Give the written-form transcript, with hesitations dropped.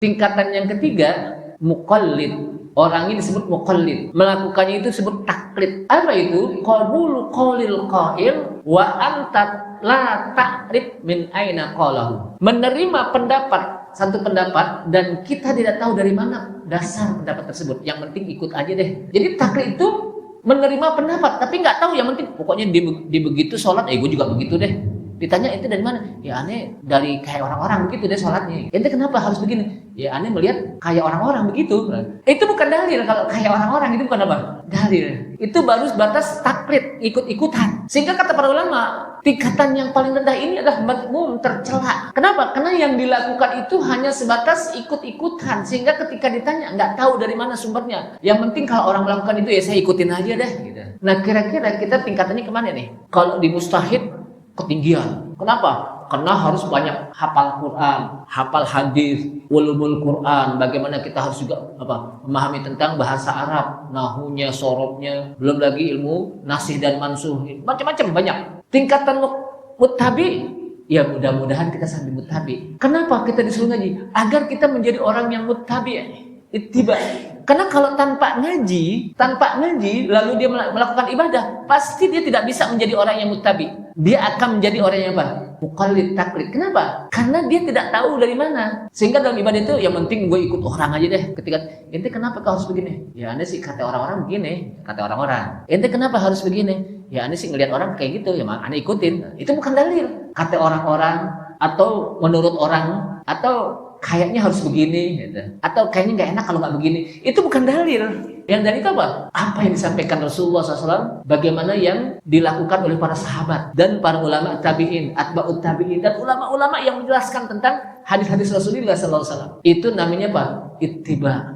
Tingkatan yang ketiga, muqallid. Orang ini disebut muqallid. Melakukannya itu disebut taklid. Apa itu? Qabulu qaulil qail wa anta la ta'rif min aina qalahu. Menerima pendapat, satu pendapat, dan kita tidak tahu dari mana dasar pendapat tersebut. Yang penting ikut aja deh. Jadi taklid itu menerima pendapat, tapi nggak tahu. Yang penting pokoknya dia begitu sholat, gue juga begitu deh. Ditanya itu dari mana? Ya aneh dari kayak orang-orang begitu deh sholatnya. Ente kenapa harus begini? Ya aneh melihat kayak orang-orang begitu. Itu bukan dalil. Kalau kayak orang-orang itu bukan apa? Dalil. Itu baru sebatas taklid, ikut-ikutan. Sehingga kata para ulama, tingkatan yang paling rendah ini adalah madmum, tercela. Kenapa? Karena yang dilakukan itu hanya sebatas ikut-ikutan. Sehingga ketika ditanya nggak tahu dari mana sumbernya. Yang penting kalau orang melakukan itu ya saya ikutin aja deh. Gitu. Nah kira-kira kita tingkatannya kemana nih? Kalau di mustahid ketinggian. Kenapa? Karena harus banyak hafal Quran, hafal hadis, ulumul Quran. Bagaimana kita harus juga memahami tentang bahasa Arab, nahunya, sorobnya, belum lagi ilmu nasih dan mansuh, macam-macam banyak. Tingkatan muttabi, ya mudah-mudahan kita sampai muttabi. Kenapa kita disuruh ngaji? Agar kita menjadi orang yang muttabi, ittiba. Karena kalau tanpa ngaji lalu dia melakukan ibadah, pasti dia tidak bisa menjadi orang yang muttabi. Dia akan menjadi orang yang apa? Muqallid, taklid. Kenapa? Karena dia tidak tahu dari mana. Sehingga dalam ibadah itu yang penting gue ikut orang aja deh. Ketika ente kenapa kau harus begini? Ya ane sih kata orang-orang begini, kata orang-orang. Ente kenapa harus begini? Ya ane sih ngelihat orang kayak gitu, ya ane ikutin. Itu bukan dalil. Kata orang-orang atau menurut orang atau kayaknya harus begini gitu. Atau kayaknya nggak enak kalau nggak begini. Itu bukan dalil. Yang dalil itu apa? Apa yang disampaikan Rasulullah SAW, bagaimana yang dilakukan oleh para sahabat dan para ulama tabi'in, atba'ut tabi'in, dan ulama-ulama yang menjelaskan tentang hadis-hadis Rasulullah SAW. Itu namanya apa? Ittiba.